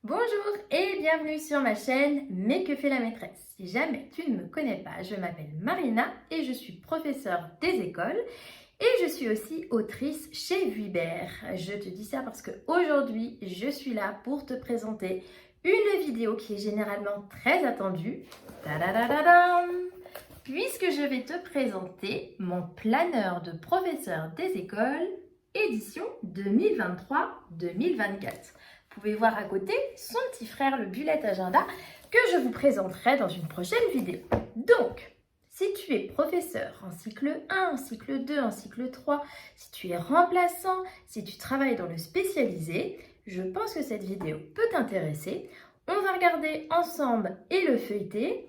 Bonjour et bienvenue sur ma chaîne Mais que fait la maîtresse? Si jamais tu ne me connais pas, je m'appelle Marina et je suis professeure des écoles et je suis aussi autrice chez Vuibert. Je te dis ça parce qu'aujourd'hui, je suis là pour te présenter une vidéo qui est généralement très attendue. Tadadadadam, puisque je vais te présenter mon planeur de professeur des écoles édition 2023-2024. Vous pouvez voir à côté son petit frère, le bullet agenda, que je vous présenterai dans une prochaine vidéo. Donc, si tu es professeur en cycle 1, en cycle 2, en cycle 3, si tu es remplaçant, si tu travailles dans le spécialisé, je pense que cette vidéo peut t'intéresser. On va regarder ensemble et le feuilleter.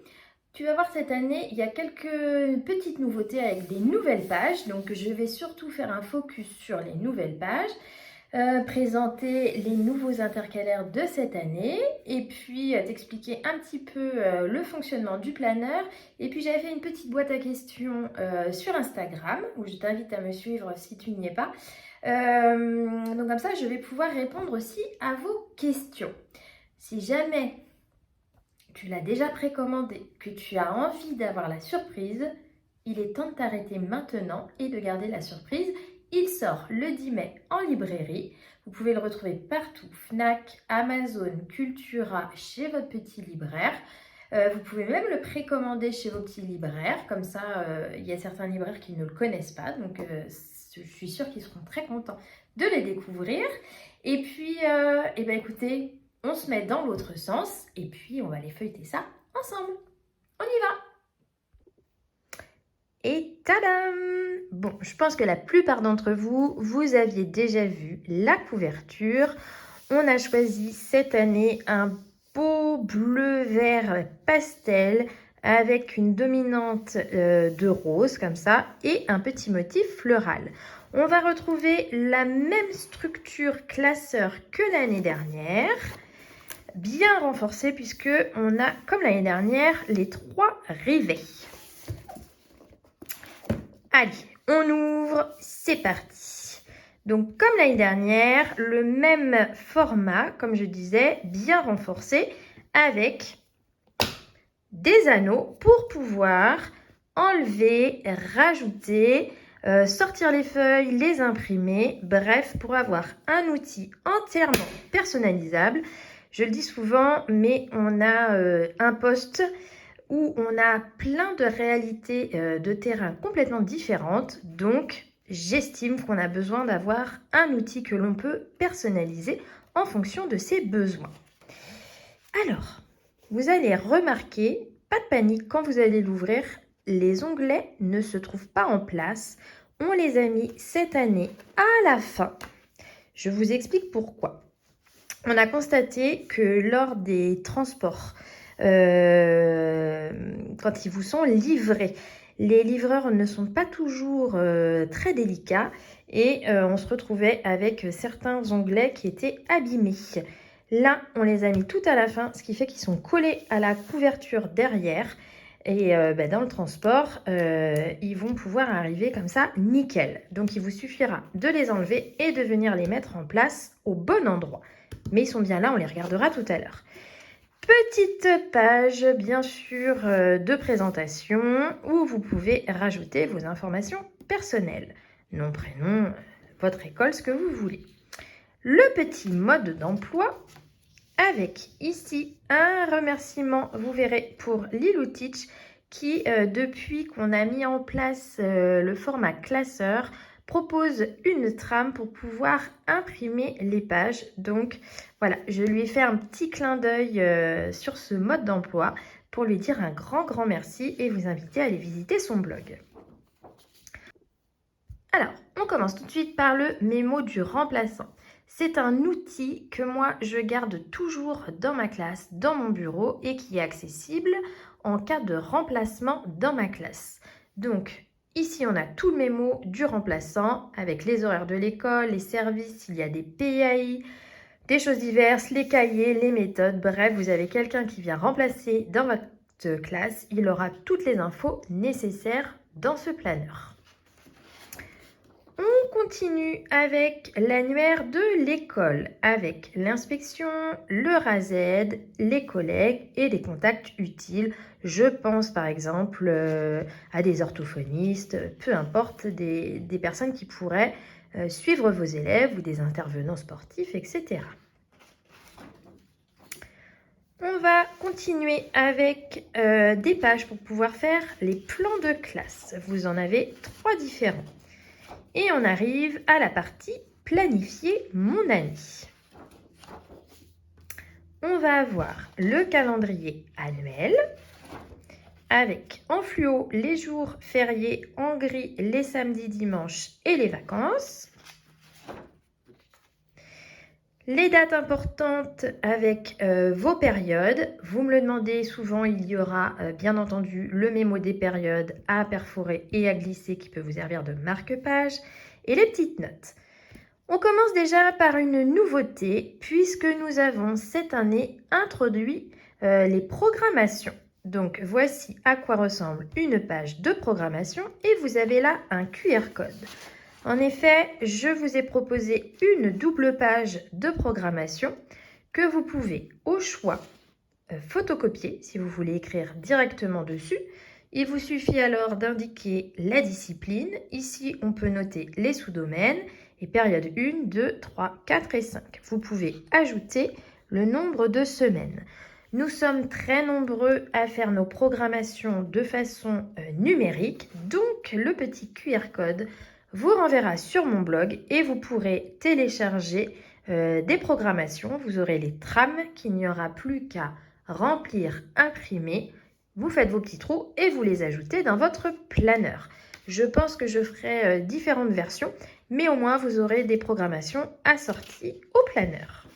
Tu vas voir cette année, il y a quelques petites nouveautés avec des nouvelles pages. Donc, je vais surtout faire un focus sur les nouvelles pages. Présenter les nouveaux intercalaires de cette année et puis t'expliquer un petit peu le fonctionnement du planeur. Et puis j'avais fait une petite boîte à questions sur Instagram où je t'invite à me suivre si tu n'y es pas. Donc comme ça, je vais pouvoir répondre aussi à vos questions. Si jamais tu l'as déjà précommandé, que tu as envie d'avoir la surprise, il est temps de t'arrêter maintenant et de garder la surprise. Il sort le 10 mai en librairie. Vous pouvez le retrouver partout, Fnac, Amazon, Cultura, chez votre petit libraire. Vous pouvez même le précommander chez vos petits libraires. Comme ça, il y a certains libraires qui ne le connaissent pas. Donc, je suis sûre qu'ils seront très contents de les découvrir. Et puis, écoutez, on se met dans l'autre sens. Et puis, on va les feuilleter ça ensemble. On y va! Et tadam! Bon, je pense que la plupart d'entre vous, vous aviez déjà vu la couverture. On a choisi cette année un beau bleu-vert pastel avec une dominante de rose comme ça et un petit motif floral. On va retrouver la même structure classeur que l'année dernière, bien renforcée puisque on a, comme l'année dernière, les 3 rivets. Allez, on ouvre, c'est parti. Donc, comme l'année dernière, le même format, comme je disais, bien renforcé, avec des anneaux pour pouvoir enlever, rajouter, sortir les feuilles, les imprimer, bref, pour avoir un outil entièrement personnalisable. Je le dis souvent, mais on a un poste où on a plein de réalités de terrain complètement différentes. Donc, j'estime qu'on a besoin d'avoir un outil que l'on peut personnaliser en fonction de ses besoins. Alors, vous allez remarquer, pas de panique quand vous allez l'ouvrir, les onglets ne se trouvent pas en place. On les a mis cette année à la fin. Je vous explique pourquoi. On a constaté que lors des transports, quand ils vous sont livrés, les livreurs ne sont pas toujours très délicats et on se retrouvait avec certains onglets qui étaient abîmés. Là, on les a mis tout à la fin, ce qui fait qu'ils sont collés à la couverture derrière. Et dans le transport, ils vont pouvoir arriver comme ça, nickel. Donc, il vous suffira de les enlever et de venir les mettre en place au bon endroit. Mais ils sont bien là, on les regardera tout à l'heure. Petite page, bien sûr, de présentation où vous pouvez rajouter vos informations personnelles. Nom, prénom, votre école, ce que vous voulez. Le petit mode d'emploi avec ici un remerciement, vous verrez, pour Lilou Teach qui, depuis qu'on a mis en place le format classeur, propose une trame pour pouvoir imprimer les pages. Donc voilà, je lui ai fait un petit clin d'œil sur ce mode d'emploi pour lui dire un grand merci et vous inviter à aller visiter son blog. Alors, on commence tout de suite par le mémo du remplaçant. C'est un outil que moi, je garde toujours dans ma classe, dans mon bureau et qui est accessible en cas de remplacement dans ma classe. Donc, ici, on a tout le mémo du remplaçant avec les horaires de l'école, les services, il y a des PAI, des choses diverses, les cahiers, les méthodes. Bref, vous avez quelqu'un qui vient remplacer dans votre classe. Il aura toutes les infos nécessaires dans ce planeur. On continue avec l'annuaire de l'école, avec l'inspection, le RASED, les collègues et des contacts utiles. Je pense par exemple à des orthophonistes, peu importe, des personnes qui pourraient suivre vos élèves ou des intervenants sportifs, etc. On va continuer avec des pages pour pouvoir faire les plans de classe. Vous en avez 3 différents. Et on arrive à la partie planifier mon année. On va avoir le calendrier annuel avec en fluo les jours fériés, en gris les samedis, dimanches et les vacances. Les dates importantes avec vos périodes. Vous me le demandez souvent, il y aura bien entendu le mémo des périodes à perforer et à glisser qui peut vous servir de marque-page et les petites notes. On commence déjà par une nouveauté puisque nous avons cette année introduit les programmations. Donc voici à quoi ressemble une page de programmation et vous avez là un QR code. En effet, je vous ai proposé une double page de programmation que vous pouvez au choix photocopier si vous voulez écrire directement dessus. Il vous suffit alors d'indiquer la discipline. Ici, on peut noter les sous-domaines et période 1, 2, 3, 4 et 5. Vous pouvez ajouter le nombre de semaines. Nous sommes très nombreux à faire nos programmations de façon numérique, donc le petit QR code vous renverra sur mon blog et vous pourrez télécharger des programmations. Vous aurez les trames qu'il n'y aura plus qu'à remplir, imprimer. Vous faites vos petits trous et vous les ajoutez dans votre planeur. Je pense que je ferai différentes versions, mais au moins vous aurez des programmations assorties au planeur.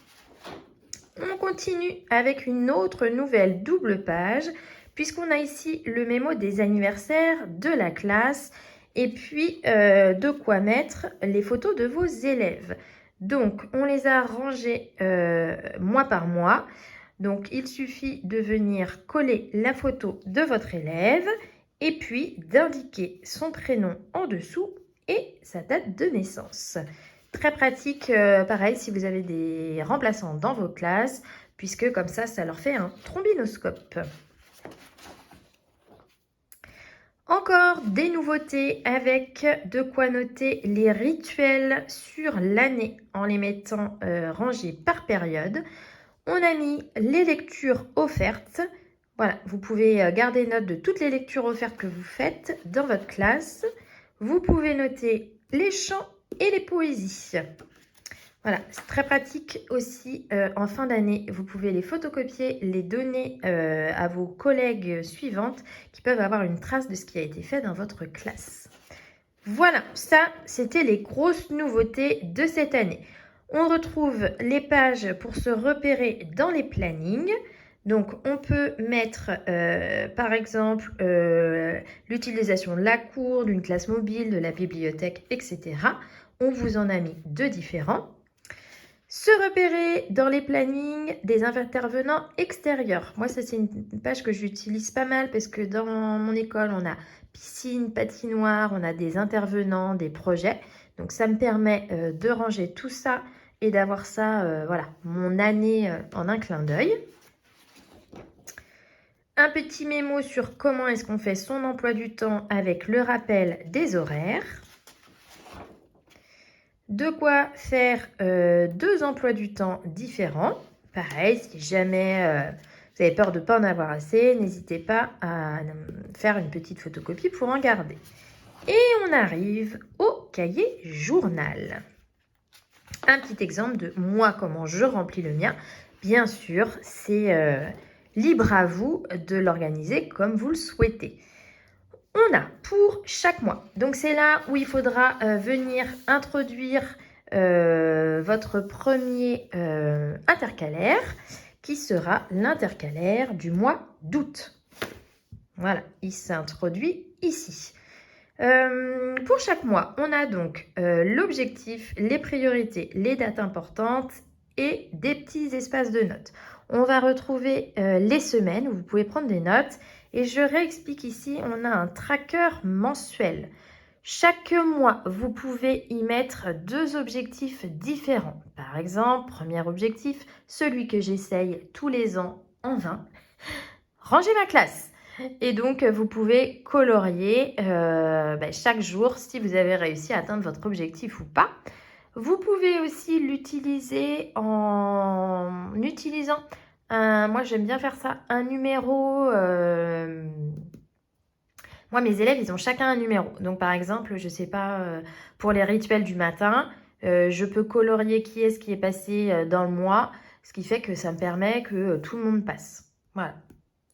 On continue avec une autre nouvelle double page, puisqu'on a ici le mémo des anniversaires de la classe et puis de quoi mettre les photos de vos élèves. Donc, on les a rangées mois par mois. Donc, il suffit de venir coller la photo de votre élève et puis d'indiquer son prénom en dessous et sa date de naissance. Très pratique, pareil, si vous avez des remplaçants dans vos classes, puisque comme ça leur fait un trombinoscope. Encore des nouveautés avec de quoi noter les rituels sur l'année en les mettant rangés par période. On a mis les lectures offertes. Voilà, vous pouvez garder note de toutes les lectures offertes que vous faites dans votre classe. Vous pouvez noter les chants et les poésies. Voilà, c'est très pratique aussi en fin d'année. Vous pouvez les photocopier, les donner à vos collègues suivantes qui peuvent avoir une trace de ce qui a été fait dans votre classe. Voilà, ça, c'était les grosses nouveautés de cette année. On retrouve les pages pour se repérer dans les plannings. Donc, on peut mettre, par exemple, l'utilisation de la cour, d'une classe mobile, de la bibliothèque, etc. On vous en a mis 2 différents. Se repérer dans les plannings des intervenants extérieurs. Moi, ça, c'est une page que j'utilise pas mal parce que dans mon école, on a piscine, patinoire, on a des intervenants, des projets. Donc, ça me permet de ranger tout ça et d'avoir ça, voilà, mon année en un clin d'œil. Un petit mémo sur comment est-ce qu'on fait son emploi du temps avec le rappel des horaires. De quoi faire 2 emplois du temps différents. Pareil, si jamais vous avez peur de ne pas en avoir assez, n'hésitez pas à faire une petite photocopie pour en garder. Et on arrive au cahier journal. Un petit exemple de moi, comment je remplis le mien. Bien sûr, c'est libre à vous de l'organiser comme vous le souhaitez. On a pour chaque mois, donc c'est là où il faudra venir introduire votre premier intercalaire qui sera l'intercalaire du mois d'août. Voilà, il s'introduit ici. Pour chaque mois, on a donc l'objectif, les priorités, les dates importantes et des petits espaces de notes. On va retrouver les semaines où vous pouvez prendre des notes. Et je réexplique ici, on a un tracker mensuel. Chaque mois, vous pouvez y mettre 2 objectifs différents. Par exemple, premier objectif, celui que j'essaye tous les ans en vain, ranger ma classe. Et donc, vous pouvez colorier chaque jour si vous avez réussi à atteindre votre objectif ou pas. Vous pouvez aussi l'utiliser en utilisant, moi j'aime bien faire ça, un numéro. Moi, mes élèves, ils ont chacun un numéro. Donc, par exemple, je ne sais pas, pour les rituels du matin, je peux colorier qui est-ce qui est passé dans le mois, ce qui fait que ça me permet que tout le monde passe. Voilà.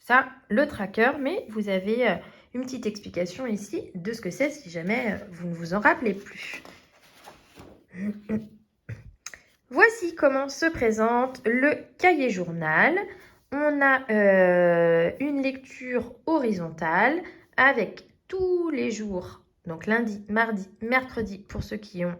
Ça, le tracker, mais vous avez une petite explication ici de ce que c'est si jamais vous ne vous en rappelez plus. Voici comment se présente le cahier journal. On a une lecture horizontale avec tous les jours, donc lundi, mardi, mercredi pour ceux qui ont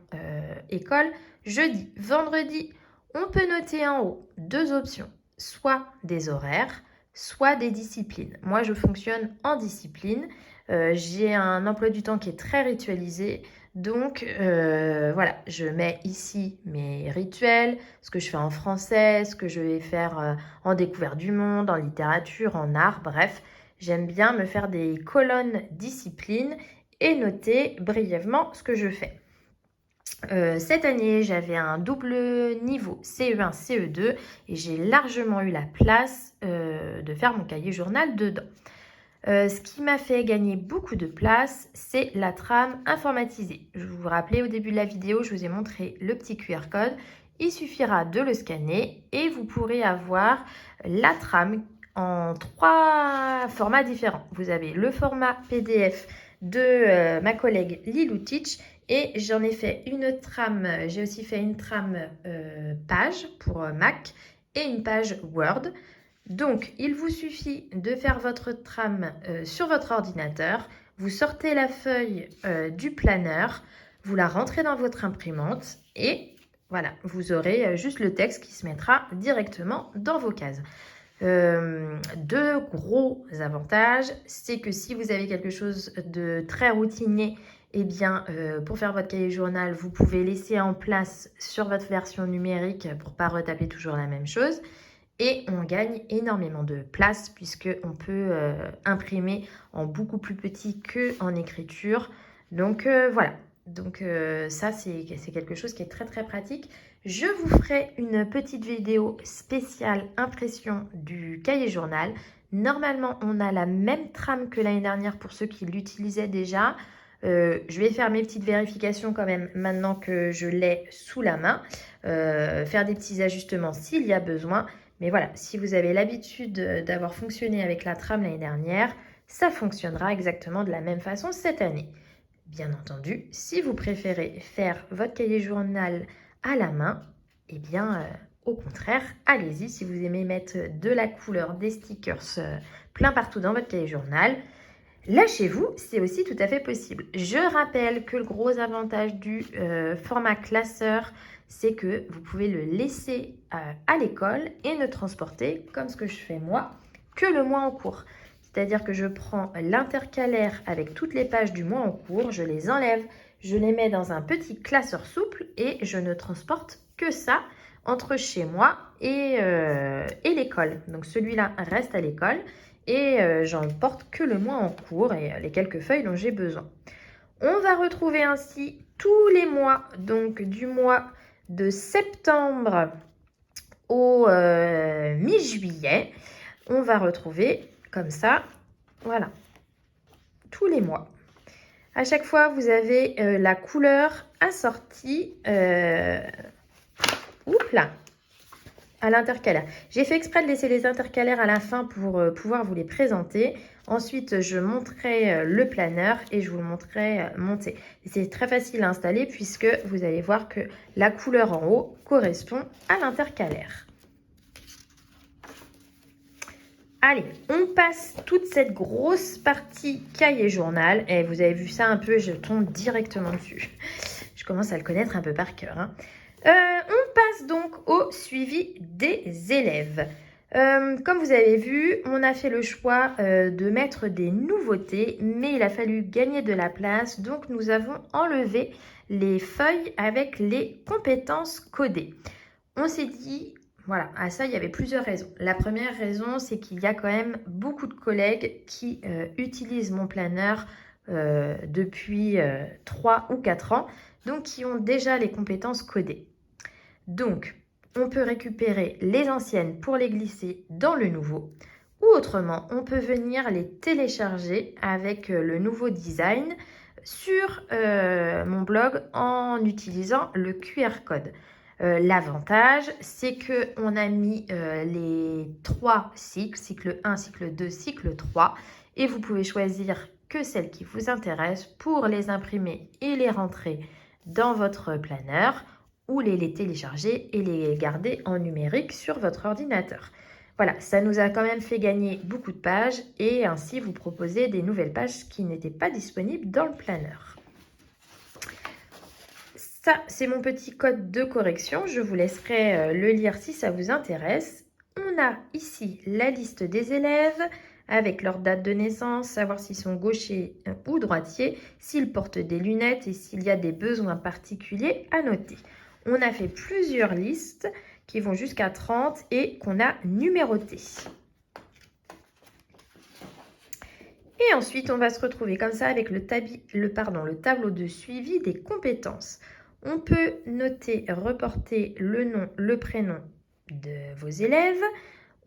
école, jeudi, vendredi. On peut noter en haut 2 options, soit des horaires, soit des disciplines. Moi, je fonctionne en discipline. J'ai un emploi du temps qui est très ritualisé. Donc, voilà, je mets ici mes rituels, ce que je fais en français, ce que je vais faire en découverte du monde, en littérature, en art, bref. J'aime bien me faire des colonnes disciplines et noter brièvement ce que je fais. Cette année, j'avais un double niveau CE1, CE2 et j'ai largement eu la place de faire mon cahier journal dedans. Ce qui m'a fait gagner beaucoup de place, c'est la trame informatisée. Je vous rappelais au début de la vidéo, je vous ai montré le petit QR code. Il suffira de le scanner et vous pourrez avoir la trame en 3 formats différents. Vous avez le format PDF de ma collègue Lilou Teach et j'en ai fait une trame, j'ai aussi fait une trame page pour Mac et une page Word. Donc, il vous suffit de faire votre trame sur votre ordinateur, vous sortez la feuille du planeur, vous la rentrez dans votre imprimante et voilà, vous aurez juste le texte qui se mettra directement dans vos cases. 2 gros avantages, c'est que si vous avez quelque chose de très routinier, eh bien, pour faire votre cahier journal, vous pouvez laisser en place sur votre version numérique pour ne pas retaper toujours la même chose. Et on gagne énormément de place puisqu'on peut imprimer en beaucoup plus petit qu'en écriture. Donc voilà, donc ça c'est quelque chose qui est très très pratique. Je vous ferai une petite vidéo spéciale impression du cahier journal. Normalement, on a la même trame que l'année dernière pour ceux qui l'utilisaient déjà. Je vais faire mes petites vérifications quand même maintenant que je l'ai sous la main. Faire des petits ajustements s'il y a besoin. Mais voilà, si vous avez l'habitude d'avoir fonctionné avec la trame l'année dernière, ça fonctionnera exactement de la même façon cette année. Bien entendu, si vous préférez faire votre cahier journal à la main, eh bien, au contraire, allez-y. Si vous aimez mettre de la couleur, des stickers plein partout dans votre cahier journal, lâchez-vous, c'est aussi tout à fait possible. Je rappelle que le gros avantage du format classeur, c'est que vous pouvez le laisser à l'école et ne transporter, comme ce que je fais moi, que le mois en cours. C'est-à-dire que je prends l'intercalaire avec toutes les pages du mois en cours, je les enlève, je les mets dans un petit classeur souple et je ne transporte que ça entre chez moi et l'école. Donc celui-là reste à l'école et j'en porte que le mois en cours et les quelques feuilles dont j'ai besoin. On va retrouver ainsi tous les mois, donc du mois de septembre au mi-juillet. On va retrouver comme ça, voilà, tous les mois. À chaque fois, vous avez la couleur assortie à l'intercalaire. J'ai fait exprès de laisser les intercalaires à la fin pour pouvoir vous les présenter. Ensuite, je montrerai le planeur et je vous le montrerai monter. C'est très facile à installer puisque vous allez voir que la couleur en haut correspond à l'intercalaire. Allez, on passe toute cette grosse partie cahier journal. Et vous avez vu ça un peu, je tombe directement dessus. Je commence à le connaître un peu par cœur. On passe donc au suivi des élèves. Comme vous avez vu, on a fait le choix de mettre des nouveautés, mais il a fallu gagner de la place, donc nous avons enlevé les feuilles avec les compétences codées. On s'est dit, voilà, à ça il y avait plusieurs raisons. La première raison, c'est qu'il y a quand même beaucoup de collègues qui utilisent mon planeur depuis 3 ou 4 ans, donc qui ont déjà les compétences codées. Donc, on peut récupérer les anciennes pour les glisser dans le nouveau. Ou autrement, on peut venir les télécharger avec le nouveau design sur mon blog en utilisant le QR code. L'avantage, c'est qu'on a mis les 3 cycles, cycle 1, cycle 2, cycle 3, et vous pouvez choisir que celles qui vous intéressent pour les imprimer et les rentrer dans votre planeur, ou les télécharger et les garder en numérique sur votre ordinateur. Voilà, ça nous a quand même fait gagner beaucoup de pages et ainsi vous proposer des nouvelles pages qui n'étaient pas disponibles dans le planeur. Ça, c'est mon petit code de correction. Je vous laisserai le lire si ça vous intéresse. On a ici la liste des élèves avec leur date de naissance, savoir s'ils sont gauchers ou droitiers, s'ils portent des lunettes et s'il y a des besoins particuliers à noter. On a fait plusieurs listes qui vont jusqu'à 30 et qu'on a numérotées. Et ensuite, on va se retrouver comme ça avec le tableau de suivi des compétences. On peut noter, reporter le nom, le prénom de vos élèves.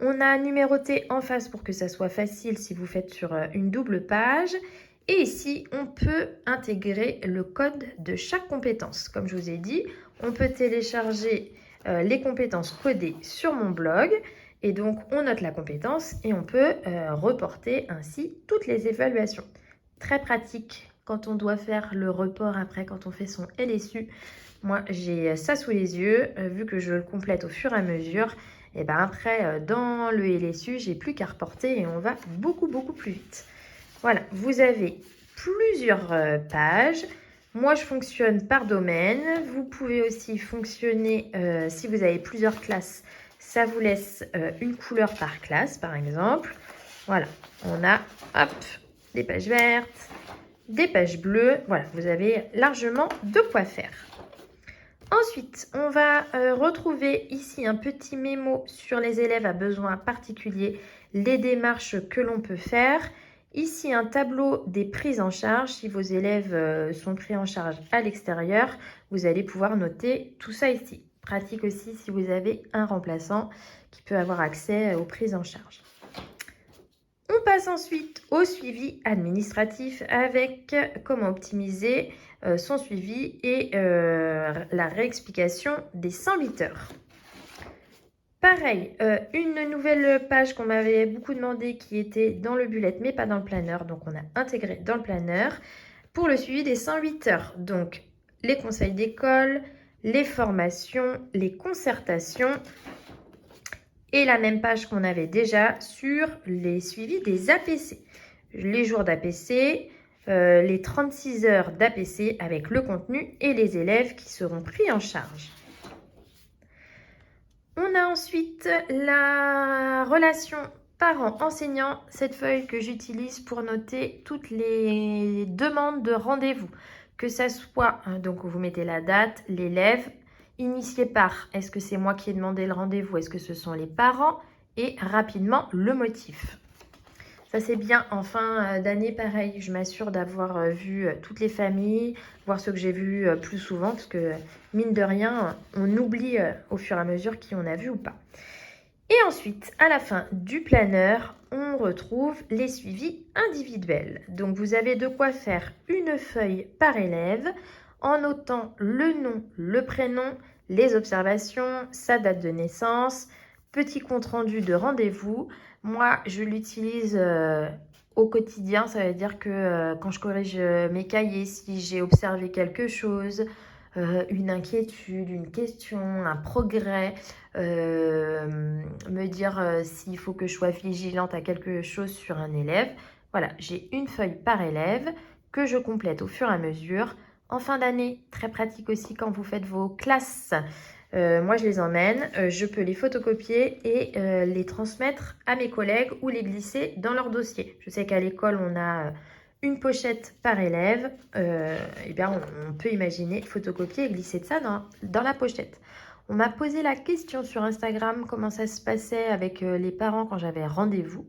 On a numéroté en face pour que ça soit facile si vous faites sur une double page. Et ici, on peut intégrer le code de chaque compétence. Comme je vous ai dit, on peut télécharger les compétences codées sur mon blog. Et donc, on note la compétence et on peut reporter ainsi toutes les évaluations. Très pratique quand on doit faire le report après, quand on fait son LSU. Moi, j'ai ça sous les yeux, vu que je le complète au fur et à mesure. Et bien après, dans le LSU, j'ai plus qu'à reporter et on va beaucoup plus vite. Voilà, vous avez plusieurs pages. Moi, je fonctionne par domaine. Vous pouvez aussi fonctionner si vous avez plusieurs classes. Ça vous laisse une couleur par classe, par exemple. Voilà, on a des pages vertes, des pages bleues. Voilà, vous avez largement de quoi faire. Ensuite, on va retrouver ici un petit mémo sur les élèves à besoins particuliers, les démarches que l'on peut faire. Ici, un tableau des prises en charge. Si vos élèves sont pris en charge à l'extérieur, vous allez pouvoir noter tout ça ici. Pratique aussi si vous avez un remplaçant qui peut avoir accès aux prises en charge. On passe ensuite au suivi administratif avec comment optimiser son suivi et la réexplication des 108 heures. Pareil, une nouvelle page qu'on m'avait beaucoup demandé qui était dans le bullet mais pas dans le planeur. Donc, on a intégré dans le planeur pour le suivi des 108 heures. Donc, les conseils d'école, les formations, les concertations et la même page qu'on avait déjà sur les suivis des APC. Les jours d'APC, les 36 heures d'APC avec le contenu et les élèves qui seront pris en charge. On a ensuite la relation parent-enseignant, cette feuille que j'utilise pour noter toutes les demandes de rendez-vous. Que ça soit, donc vous mettez la date, l'élève, initié par, est-ce que c'est moi qui ai demandé le rendez-vous, est-ce que ce sont les parents, et rapidement le motif. Ça c'est bien en fin d'année, pareil, je m'assure d'avoir vu toutes les familles, voir ceux que j'ai vus plus souvent, parce que mine de rien, on oublie au fur et à mesure qui on a vu ou pas. Et ensuite, à la fin du planeur, on retrouve les suivis individuels. Donc vous avez de quoi faire une feuille par élève, en notant le nom, le prénom, les observations, sa date de naissance, petit compte-rendu de rendez-vous. Moi, je l'utilise au quotidien. Ça veut dire que quand je corrige mes cahiers, si j'ai observé quelque chose, une inquiétude, une question, un progrès, me dire s'il faut que je sois vigilante à quelque chose sur un élève. Voilà, j'ai une feuille par élève que je complète au fur et à mesure. En fin d'année, très pratique aussi quand vous faites vos classes. Moi, je les emmène, je peux les photocopier et les transmettre à mes collègues ou les glisser dans leur dossier. Je sais qu'à l'école, on a une pochette par élève. Eh bien, on peut imaginer photocopier et glisser de ça dans la pochette. On m'a posé la question sur Instagram, comment ça se passait avec les parents quand j'avais rendez-vous.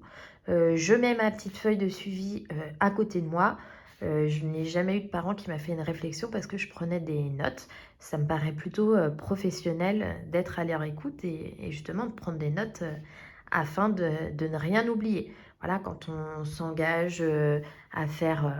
Je mets ma petite feuille de suivi à côté de moi. Je n'ai jamais eu de parent qui m'a fait une réflexion parce que je prenais des notes. Ça me paraît plutôt professionnel d'être à leur écoute et justement de prendre des notes afin de ne rien oublier. Voilà, quand on s'engage à faire,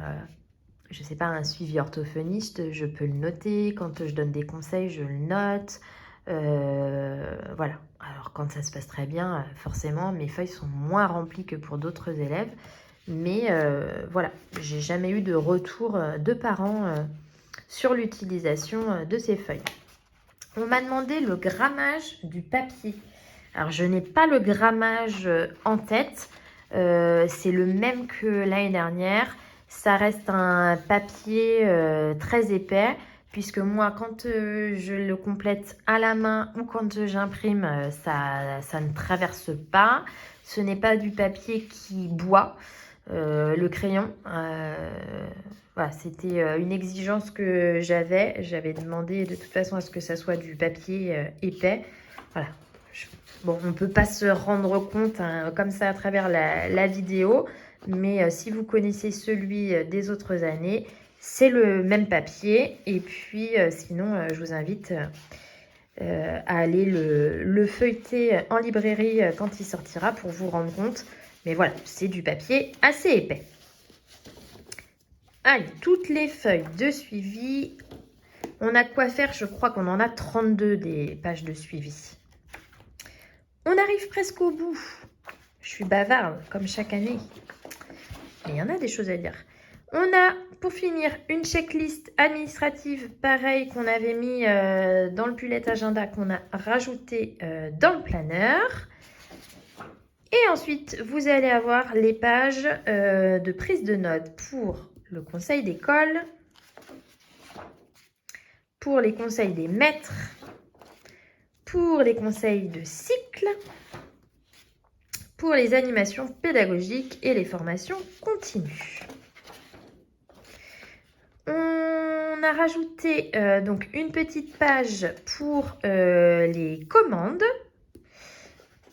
je ne sais pas, un suivi orthophoniste, je peux le noter. Quand je donne des conseils, je le note. Voilà. Alors quand ça se passe très bien, forcément, mes feuilles sont moins remplies que pour d'autres élèves. Mais voilà, j'ai jamais eu de retour de parents sur l'utilisation de ces feuilles. On m'a demandé le grammage du papier. Alors, je n'ai pas le grammage en tête. C'est le même que l'année dernière. Ça reste un papier très épais, puisque moi, quand je le complète à la main ou quand j'imprime, ça ne traverse pas. Ce n'est pas du papier qui boit. Le crayon, voilà, c'était une exigence que j'avais. J'avais demandé de toute façon à ce que ça soit du papier épais. Voilà. Bon, on ne peut pas se rendre compte comme ça à travers la vidéo, mais si vous connaissez celui des autres années, c'est le même papier. Et puis, sinon, je vous invite à aller le feuilleter en librairie quand il sortira pour vous rendre compte. Mais voilà, c'est du papier assez épais. Allez, toutes les feuilles de suivi. On a de quoi faire, je crois qu'on en a 32 des pages de suivi. On arrive presque au bout. Je suis bavarde, comme chaque année. Mais il y en a des choses à dire. On a, pour finir, une checklist administrative, pareil, qu'on avait mis dans le bullet agenda, qu'on a rajouté dans le planeur. Et ensuite, vous allez avoir les pages de prise de notes pour le conseil d'école, pour les conseils des maîtres, pour les conseils de cycle, pour les animations pédagogiques et les formations continues. On a rajouté donc une petite page pour les commandes.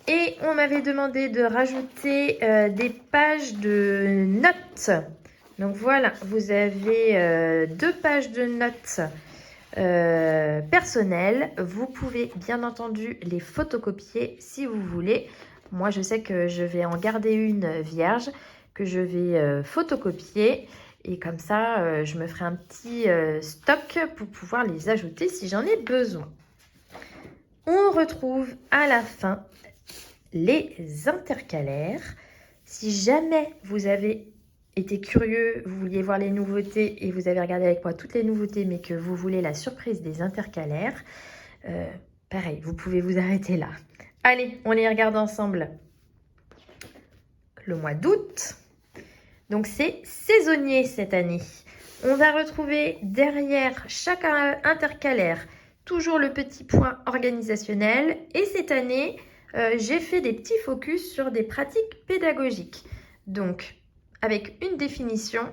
Et on m'avait demandé de rajouter des pages de notes. Donc voilà, vous avez 2 pages de notes personnelles. Vous pouvez bien entendu les photocopier si vous voulez. Moi, je sais que je vais en garder une vierge que je vais photocopier. Et comme ça, je me ferai un petit stock pour pouvoir les ajouter si j'en ai besoin. On retrouve à la fin les intercalaires. Si jamais vous avez été curieux, vous vouliez voir les nouveautés et vous avez regardé avec moi toutes les nouveautés, mais que vous voulez la surprise des intercalaires, pareil, vous pouvez vous arrêter là. Allez, on les regarde ensemble. Le mois d'août, donc c'est saisonnier cette année. On va retrouver derrière chaque intercalaire toujours le petit point organisationnel. Et cette année, j'ai fait des petits focus sur des pratiques pédagogiques. Donc, avec une définition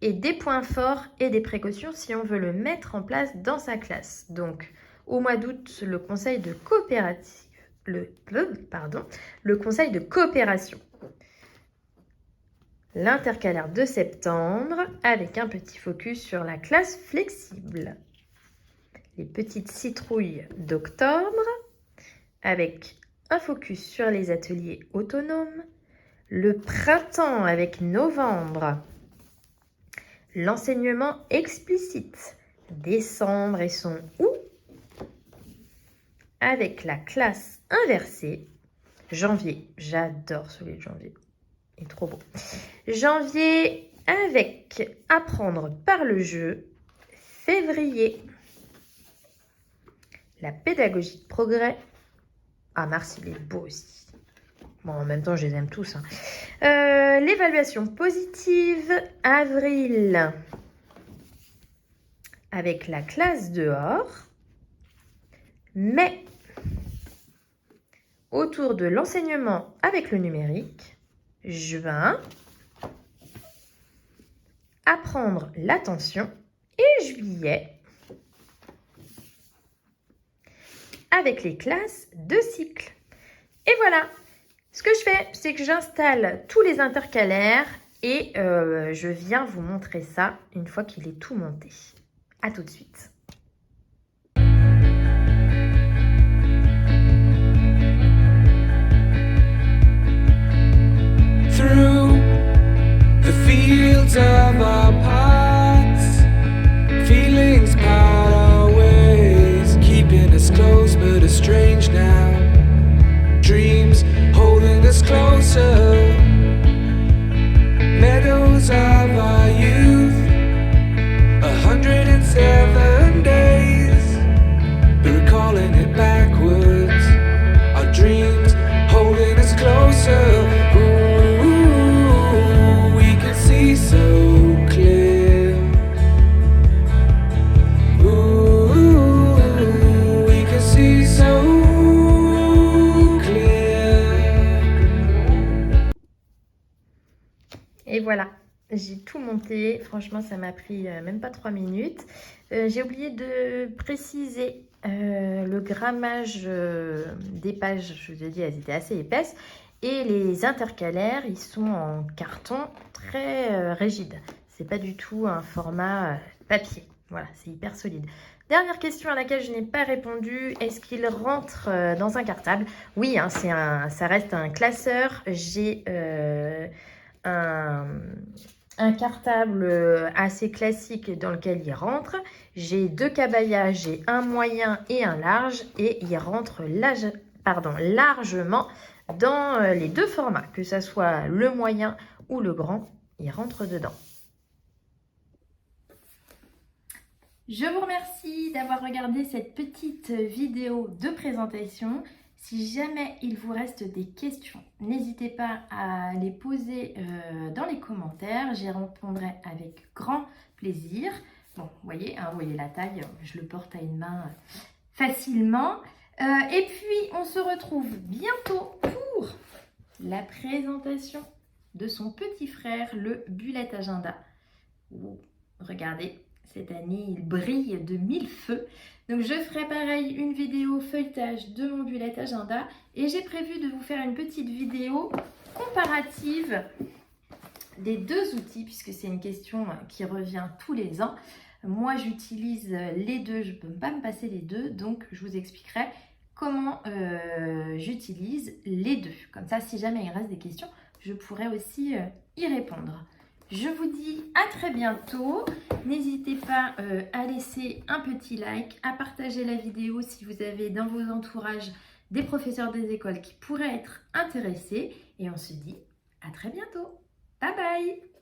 et des points forts et des précautions si on veut le mettre en place dans sa classe. Donc, au mois d'août, le conseil de coopérative, le conseil de coopération. L'intercalaire de septembre avec un petit focus sur la classe flexible. Les petites citrouilles d'octobre avec un focus sur les ateliers autonomes. Le printemps avec novembre. L'enseignement explicite. Décembre et son ou. Avec la classe inversée. Janvier, j'adore celui de janvier. Il est trop beau. Janvier avec apprendre par le jeu. Février, la pédagogie de progrès. Ah, Mars, il est beau aussi. Bon, en même temps, je les aime tous. L'évaluation positive. Avril, avec la classe dehors. Mais autour de l'enseignement avec le numérique, juin, apprendre l'attention, et juillet, avec les classes de cycle. Et voilà, ce que je fais, c'est que j'installe tous les intercalaires et je viens vous montrer ça une fois qu'il est tout monté. À tout de suite. Through the fields of our paths, feelings part our ways, keeping us close but estranged now. Dreams holding us closer, meadows of our youth, 107 days, but recalling it backwards. Our dreams holding us closer. Ooh, we can see so clear. Ooh, we can see so clear. Et voilà, j'ai tout monté. Franchement, ça m'a pris même pas 3 minutes. J'ai oublié de préciser le grammage des pages. Je vous ai dit, elles étaient assez épaisses. Et les intercalaires, ils sont en carton très rigide. C'est pas du tout un format papier. Voilà, c'est hyper solide. Dernière question à laquelle je n'ai pas répondu. Est-ce qu'il rentre dans un cartable? Oui, hein, ça reste un classeur. J'ai un cartable assez classique dans lequel il rentre. J'ai 2 cabayas, j'ai un moyen et un large, et il rentre largement dans les 2 formats, que ce soit le moyen ou le grand, il rentre dedans. Je vous remercie d'avoir regardé cette petite vidéo de présentation. Si jamais il vous reste des questions, n'hésitez pas à les poser dans les commentaires. J'y répondrai avec grand plaisir. Bon, vous voyez la taille, je le porte à une main facilement. Et puis, on se retrouve bientôt pour la présentation de son petit frère, le bullet agenda. Oh, regardez, cette année, il brille de 1000 feux. Donc, je ferai pareil, une vidéo feuilletage de mon bullet agenda. Et j'ai prévu de vous faire une petite vidéo comparative des 2 outils, puisque c'est une question qui revient tous les ans. Moi, j'utilise les 2, je ne peux pas me passer les 2. Donc, je vous expliquerai comment j'utilise les 2. Comme ça, si jamais il reste des questions, je pourrai aussi y répondre. Je vous dis à très bientôt. N'hésitez pas à laisser un petit like, à partager la vidéo si vous avez dans vos entourages des professeurs des écoles qui pourraient être intéressés. Et on se dit à très bientôt. Bye bye!